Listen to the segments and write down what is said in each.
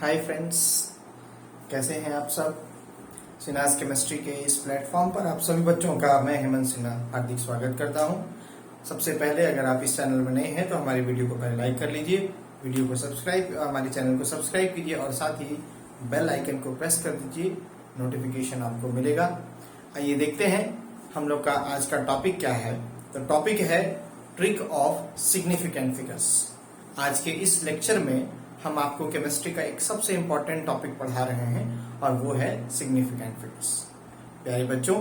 Hi friends, कैसे हैं आप सब। सिन्हास केमिस्ट्री के इस प्लेटफॉर्म पर आप सभी बच्चों का मैं हेमंत सिन्हा हार्दिक स्वागत करता हूं। सबसे पहले अगर आप इस चैनल में नए हैं तो हमारी वीडियो को पहले लाइक कर लीजिए, वीडियो को सब्सक्राइब हमारे चैनल को सब्सक्राइब कीजिए और साथ ही बेल आइकन को प्रेस कर दीजिए, नोटिफिकेशन आपको मिलेगा। आइए देखते हैं हम लोग का आज का टॉपिक क्या है। तो टॉपिक है ट्रिक ऑफ सिग्निफिकेंट फिगर्स। आज के इस लेक्चर में हम आपको केमिस्ट्री का एक सबसे इंपॉर्टेंट टॉपिक पढ़ा रहे हैं और वो है सिग्निफिकेंट फिगर्स। प्यारे बच्चों,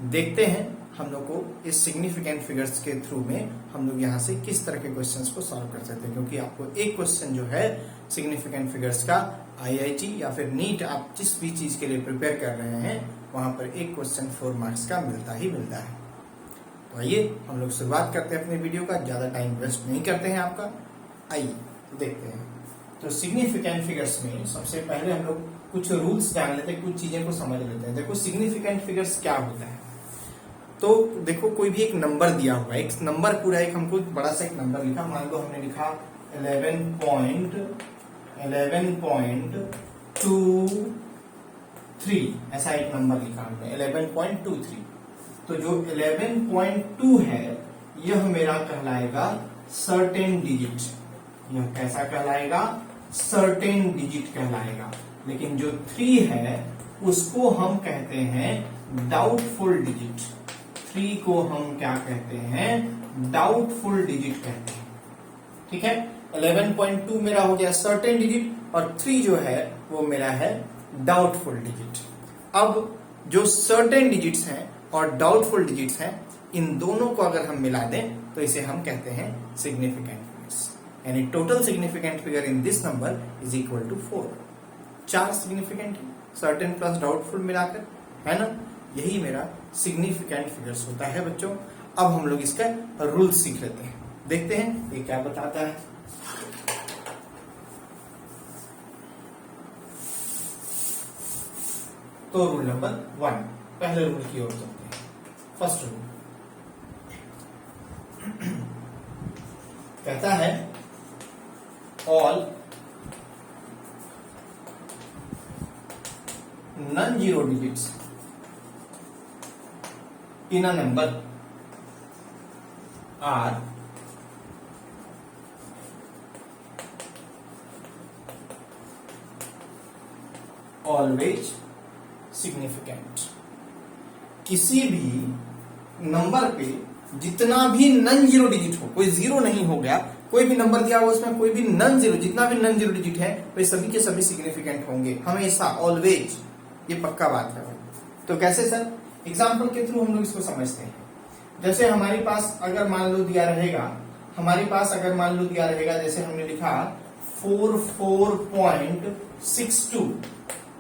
देखते हैं हम लोग को इस सिग्निफिकेंट फिगर्स के थ्रू में हम लोग यहाँ से किस तरह के क्वेश्चंस को सॉल्व कर सकते हैं, क्योंकि आपको एक क्वेश्चन जो है सिग्निफिकेंट फिगर्स का आईआईटी या फिर नीट आप जिस भी चीज के लिए प्रिपेयर कर रहे हैं वहां पर एक क्वेश्चन 4 मार्क्स का मिलता ही मिलता है। तो आइए हम लोग शुरुआत करते हैं अपने वीडियो का, ज्यादा टाइम वेस्ट नहीं करते हैं आपका। आइए देखते हैं। तो सिग्निफिकेंट फिगर्स में सबसे पहले हम लोग कुछ रूल्स जान लेते हैं, कुछ चीजें को समझ लेते हैं। देखो सिग्निफिकेंट फिगर्स क्या होता है। तो देखो कोई भी एक नंबर दिया हुआ है, एक नंबर पूरा एक हमको बड़ा सा एक नंबर लिखा, मान लो हमने लिखा 11.23, ऐसा एक नंबर लिखा हमने 11.23। तो जो 11.2 है यह मेरा कहलाएगा सर्टेन डिजिट। यह कैसा कहलाएगा? सर्टेन डिजिट कहलाएगा। लेकिन जो 3 है उसको हम कहते हैं डाउटफुल डिजिट। 3 को हम क्या कहते हैं? डाउटफुल डिजिट कहते हैं। ठीक है, 11.2 मेरा हो गया सर्टेन डिजिट और 3 जो है वो मेरा है डाउटफुल डिजिट। अब जो सर्टेन डिजिट्स हैं और डाउटफुल डिजिट्स हैं, इन दोनों को अगर हम मिला दें तो इसे हम कहते हैं सिग्निफिकेंट फिगर्स। यानी total significant figure in this number is equal to 4। 4 significant certain plus doubtful मिलाकर, है ना। यही मेरा सिग्निफिकेंट फिगर्स होता है बच्चों। अब हम लोग इसका रूल सीख लेते हैं, देखते हैं ये क्या बताता है। तो रूल नंबर 1, पहले रूल की ओर चलते हैं। फर्स्ट रूल कहता है all non zero digits in a number are always significant. किसी भी नंबर पे जितना भी नॉन जीरो डिजिट हो, कोई जीरो नहीं हो गया, कोई भी नंबर दिया हुआ उसमें कोई भी नॉन जीरो, जितना भी नॉन जीरो डिजिट है वे सभी के सभी सिग्निफिकेंट होंगे हमेशा, ऑलवेज। ये पक्का बात है। तो कैसे सर? एग्जाम्पल के थ्रू हम लोग इसको समझते हैं। जैसे हमारे पास अगर मान लो दिया रहेगा, जैसे हमने लिखा 44.62,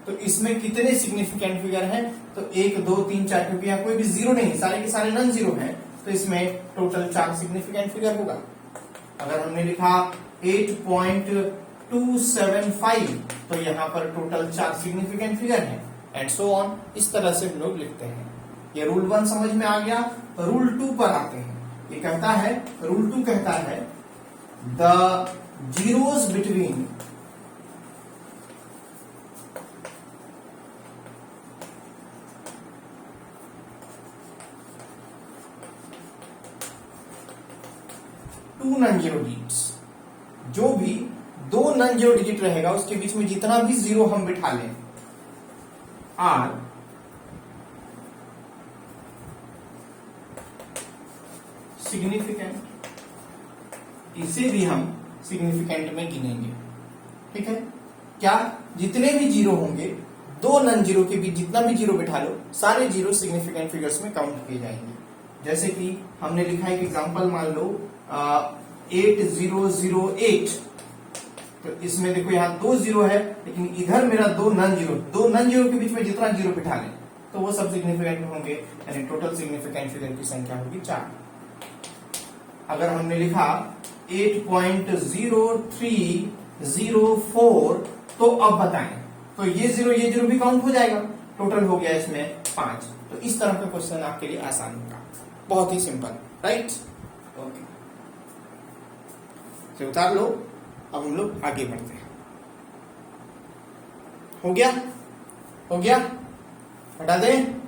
तो इसमें कितने सिग्निफिकेंट फिगर हैं? तो 1 2 3 4, क्योंकि यहाँ कोई भी जीरो नहीं, सारे के सारे नॉन जीरो हैं, तो इसमें टोटल 4 सिग्निफिकेंट फिगर होगा। अगर हमने लिखा 8.275, तो यहाँ पर टोटल 4 सिग्निफिकेंट फिगर है, एंड सो ऑन। इस तरह से हम लोग लिखते हैं। ये रूल 1 समझ में आ गया। रूल 2 पर आते हैं। ये कहता है, रूल 2 कहता है the zeros between two non zero digits, जो भी 2 नॉन जीरो डिजिट रहेगा उसके बीच में जितना भी जीरो हम बिठा लें, आर सिग्निफिकेंट। इसे भी हम सिग्निफिकेंट में गिनेंगे। ठीक है, क्या? जितने भी जीरो होंगे, 2 नॉन जीरो के बीच जितना भी जीरो बिठा लो, सारे जीरो सिग्निफिकेंट फिगर्स में काउंट किए जाएंगे। जैसे कि हमने लिखा एक एग्जांपल, मान लो 8008, तो इसमें देखो यहाँ 2 जीरो है, लेकिन इधर मेरा 2 नॉन जीरो के बीच में जितना जीरो बिठा लें तो वो सब सिग्निफिकेंट होंगे, यानी टोटल सिग्निफिकेंट फिगर की संख्या होगी 4। अगर हमने लिखा 8.0304, तो अब बताएं, तो ये जीरो भी काउंट हो जाएगा, टोटल हो गया इसमें 5। तो इस तरह का क्वेश्चन आपके लिए आसान होगा, बहुत ही सिंपल, राइट। ओके, उतार लो। अब हम लोग आगे बढ़ते हैं। हो गया, हो गया, हटा दें।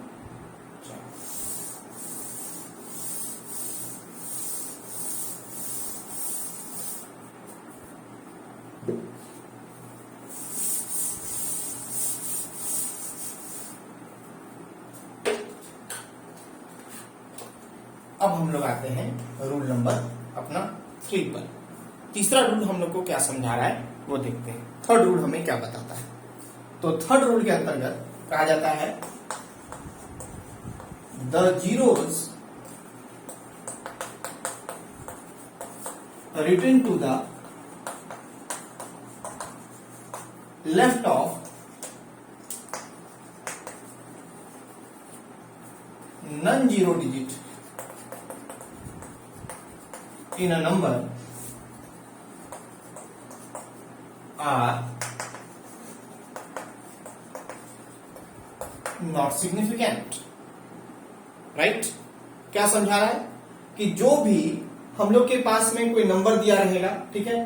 अब हम लोग आते हैं रूल नंबर अपना 3 पर। तीसरा रूल हम लोग को क्या समझा रहा है वो देखते हैं। थर्ड रूल हमें क्या बताता है? तो थर्ड रूल के अंतर्गत कहा जाता है the zeros return to the left of non zero digit in a number are not significant, right? क्या समझा रहा है कि जो भी हम लोग के पास में कोई नंबर दिया रहेगा, ठीक है,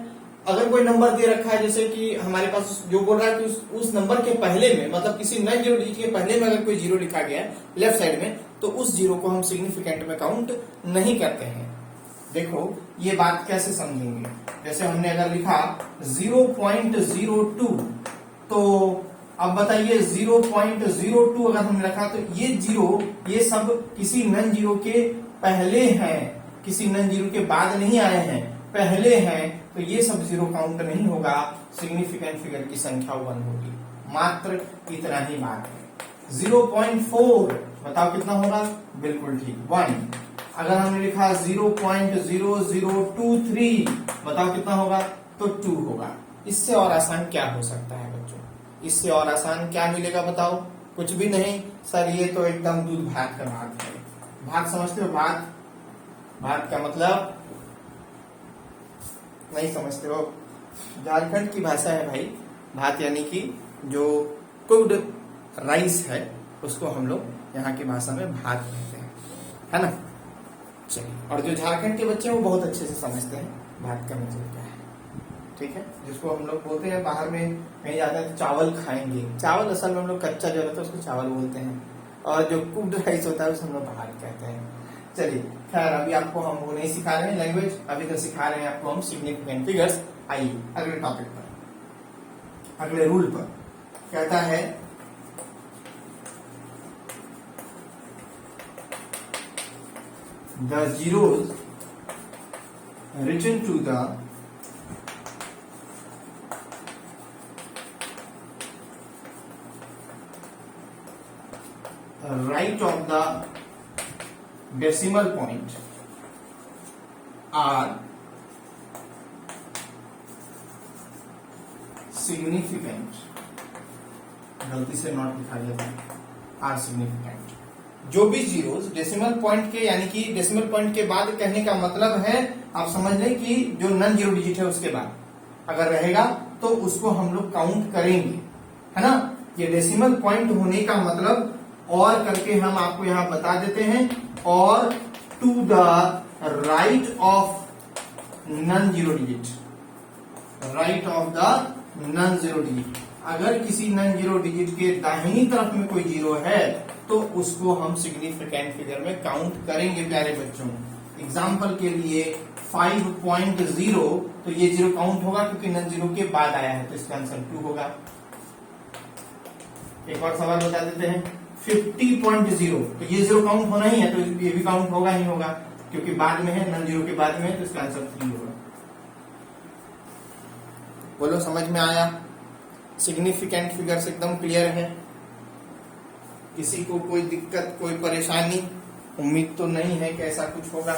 अगर कोई नंबर दे रखा है, जैसे कि हमारे पास जो बोल रहा है कि उस नंबर के पहले में, मतलब किसी नॉन जीरो डिजिट के पहले में अगर कोई जीरो लिखा गया है लेफ्ट साइड में, तो उस जीरो को हम सिग्निफिकेंट में काउंट नहीं करते हैं। देखो ये बात कैसे समझेंगे, जैसे हमने अगर लिखा 0.02, तो अब बताइए 0.02 अगर हमने रखा तो ये जीरो, ये सब किसी नॉन जीरो के पहले हैं, किसी नॉन जीरो के बाद नहीं आए हैं, पहले हैं, तो ये सब जीरो काउंट नहीं होगा, सिग्निफिकेंट फिगर की संख्या 1 होगी। मात्र इतना ही बात है। 0.4 बताओ कितना होगा? बिल्कुल ठीक 1। अगर हमने लिखा 0.0023 बताओ कितना होगा? तो 2 होगा। इससे और आसान क्या हो सकता है बच्चों? इससे और आसान क्या मिलेगा बताओ? कुछ भी नहीं सर, ये तो एकदम दूध भात का बात है। भात समझते हो? भात, भात का मतलब नहीं समझते हो? झारखंड की भाषा है भाई भात, यानी कि जो कुक्ड राइस है उसको हम लोग यहाँ की भाषा में भात कहते हैं, है ना? चलिए, और जो झारखंड के बच्चे हैं वो बहुत अच्छे से समझते हैं भात का मतलब क्या है, ठीक है? जिसको हम लोग बोलते हैं बाहर में कहीं जाते हैं तो चावल खाएंगे, चावल असल में हम लोग कच्चा जो रहता है उसको चावल बोलते हैं, और जो कुक्ड राइस होता है उसे हम लोग भात कहते हैं। चलिए खैर, अभी आपको हम वो नहीं सिखा रहे हैं लैंग्वेज, अभी तो सिखा रहे हैं आपको हम सिग्निफिकेंट फिगर्स। आइए अगले टॉपिक पर, अगले रूल पर। कहता है the zeros written to the right of the decimal point are significant, गलती से नॉट लिखा गया था, आर सिग्निफिकेंट। जो भी जीरोस डेसिमल पॉइंट के, यानी कि डेसिमल पॉइंट के बाद कहने का मतलब है आप समझ लें कि जो नॉन जीरो डिजिट है उसके बाद अगर रहेगा तो उसको हम लोग काउंट करेंगे, है ना? ये डेसिमल पॉइंट होने का मतलब और करके हम आपको यहां बता देते हैं, और to the right of non zero digit, right of the non zero digit. अगर किसी नॉन जीरो डिजिट के दाहिनी तरफ में कोई जीरो है तो उसको हम सिग्निफिकेंट फिगर में काउंट करेंगे प्यारे बच्चों। एग्जाम्पल के लिए 5.0, तो ये जीरो काउंट होगा क्योंकि नॉन जीरो के बाद आया है, तो इसका आंसर 2 होगा। एक और सवाल बता देते हैं 50.0, तो ये जीरो काउंट होना ही है, तो ये भी काउंट होगा ही होगा क्योंकि बाद में है, नॉन जीरो के बाद में है, तो इसका आंसर 3 होगा। बोलो समझ में आया? सिग्निफिकेंट फिगर्स एकदम क्लियर है? किसी को कोई दिक्कत, कोई परेशानी? उम्मीद तो नहीं है कि ऐसा कुछ होगा।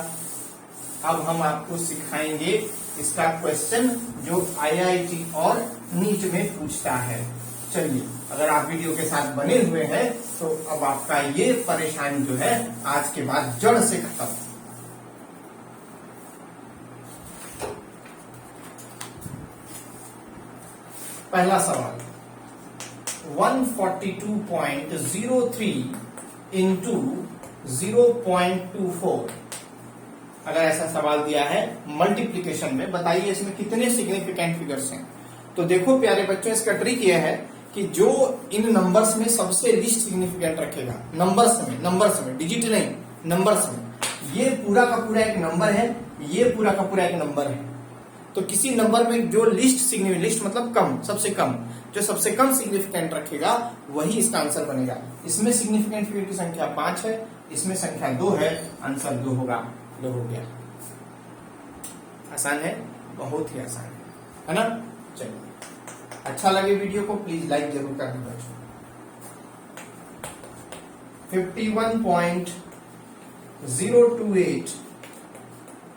अब हम आपको सिखाएंगे इसका क्वेश्चन जो आईआईटी और नीट में पूछता है। चलिए, अगर आप वीडियो के साथ बने हुए हैं तो अब आपका ये परेशानी जो है आज के बाद जड़ से खत्म। पहला सवाल 142.03 इंटू 0.24, अगर ऐसा सवाल दिया है मल्टीप्लीकेशन में, बताइए इसमें कितने सिग्निफिकेंट फिगर्स हैं। तो देखो प्यारे बच्चों, इसका ट्रिक यह है कि जो इन नंबर्स में सबसे लिस्ट सिग्निफिकेंट रखेगा, नंबर्स में, डिजिट नहीं, नंबर्स में, ये पूरा का पूरा एक नंबर है, ये पूरा का पूरा एक नंबर है। तो किसी नंबर में जो लिस्ट मतलब कम, सबसे कम, जो सबसे कम सिग्निफिकेंट रखेगा वही इसका आंसर बनेगा। इसमें सिग्निफिकेंट फिगर की संख्या 5 है, इसमें संख्या 2 है, आंसर 2 होगा। 2 हो गया। आसान है, बहुत ही आसान है ना। चलिए, अच्छा लगे वीडियो को प्लीज लाइक जरूर करना बच्चों। 51.028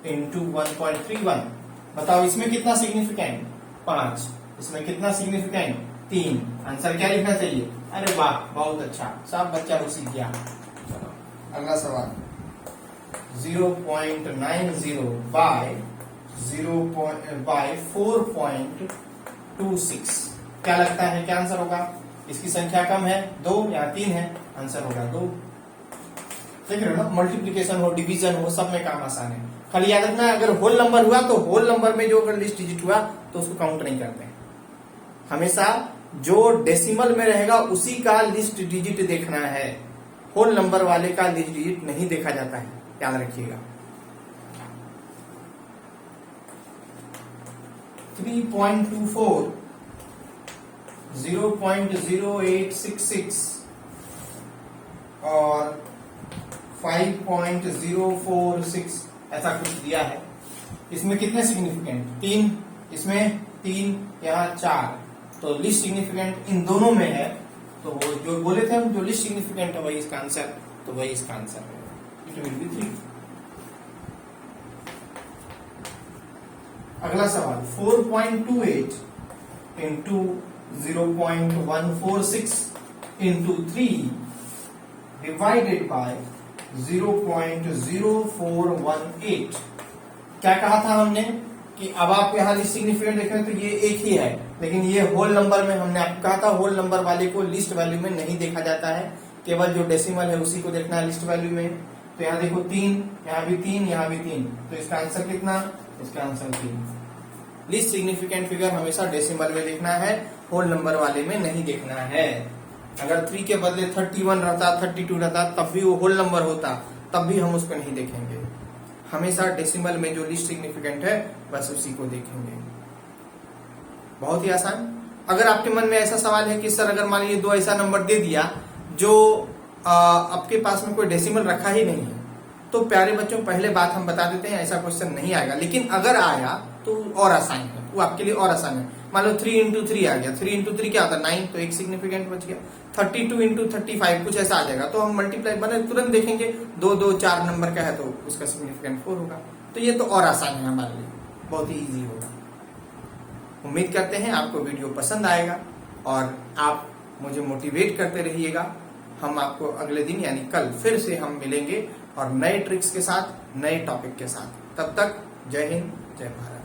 इंटू 1.31, बताओ इसमें कितना सिग्निफिकेंट? 5। इसमें कितना सिग्निफिकेंट? 3। आंसर क्या लिखना चाहिए? अरे वाह, बहुत अच्छा, सब बच्चा को सीख गया। चलो अगला सवाल। 0.90 बाय 4.26, क्या लगता है क्या आंसर होगा? इसकी संख्या कम है, 2 या 3 है, आंसर होगा 2। देख रहे हो ना, मल्टीप्लीकेशन हो, डिवीजन हो, सब में काम आसान है। खाली याद रखना, अगर होल नंबर हुआ तो होल नंबर में जो अगर लिस्ट डिजिट हुआ तो उसको काउंट नहीं करते हैं। हमेशा जो डेसिमल में रहेगा उसी का लिस्ट डिजिट देखना है, होल नंबर वाले का लिस्ट डिजिट नहीं देखा जाता है, याद रखिएगा। 3.24, 0.0866 और 5.046 ऐसा कुछ दिया है। इसमें कितने सिग्निफिकेंट? 3, इसमें 3, यहाँ 4, तो लिस्ट सिग्निफिकेंट इन दोनों में है। तो वो जो बोले थे हम, जो लिस्ट सिग्निफिकेंट है वही इसका आंसर, तो वही इसका आंसर है। It will be 3। अगला सवाल। 4.28 इंटू 0.146 इंटू 3 डिवाइडेड बाय 0.0418। क्या कहा था हमने कि अब आप यहाँ लिस्ट सिग्निफिकेंट देखें तो ये एक ही है, लेकिन ये होल नंबर में हमने आपको कहा था होल नंबर वाले को लिस्ट वैल्यू में नहीं देखा जाता है, केवल जो डेसिमल है उसी को देखना है लिस्ट वैल्यू में। तो यहाँ देखो 3, यहाँ भी 3, यहाँ भी 3, तो इसका आंसर कितना? इसका आंसर 3। लिस्ट सिग्निफिकेंट फिगर हमेशा डेसिमल में देखना है, होल नंबर वाले में नहीं देखना है। अगर 3 के बदले 31 रहता, 32 रहता, तब भी वो होल नंबर होता, तब भी हम उसको नहीं देखेंगे। हमेशा डेसिमल में जो लिस्ट सिग्निफिकेंट है बस उसी को देखेंगे। बहुत ही आसान। अगर आपके मन में ऐसा सवाल है कि सर अगर मान लीजिए 2 ऐसा नंबर दे दिया जो आपके पास में कोई डेसिमल रखा ही नहीं है, तो प्यारे बच्चों पहले बात हम बता देते हैं, ऐसा क्वेश्चन नहीं आएगा। लेकिन अगर आया तो और आसान है, वो आपके लिए और आसान है। मान लो 3 इंटू 3 आ गया, 3 इंटू 3 क्या होता है? 9, तो एक सिग्निफिकेंट बच गया। 32 इंटू 35 कुछ ऐसा आ जाएगा, तो हम मल्टीप्लाई बने तुरंत देखेंगे, 2 2 4 नंबर का है तो उसका सिग्निफिकेंट 4 होगा। तो ये तो और आसान है हमारे लिए, बहुत ही ईजी होगा। उम्मीद करते हैं आपको वीडियो पसंद आएगा और आप मुझे मोटिवेट करते रहिएगा। हम आपको अगले दिन यानी कल फिर से हम मिलेंगे और नए ट्रिक्स के साथ, नए टॉपिक के साथ। तब तक जय हिंद, जय भारत।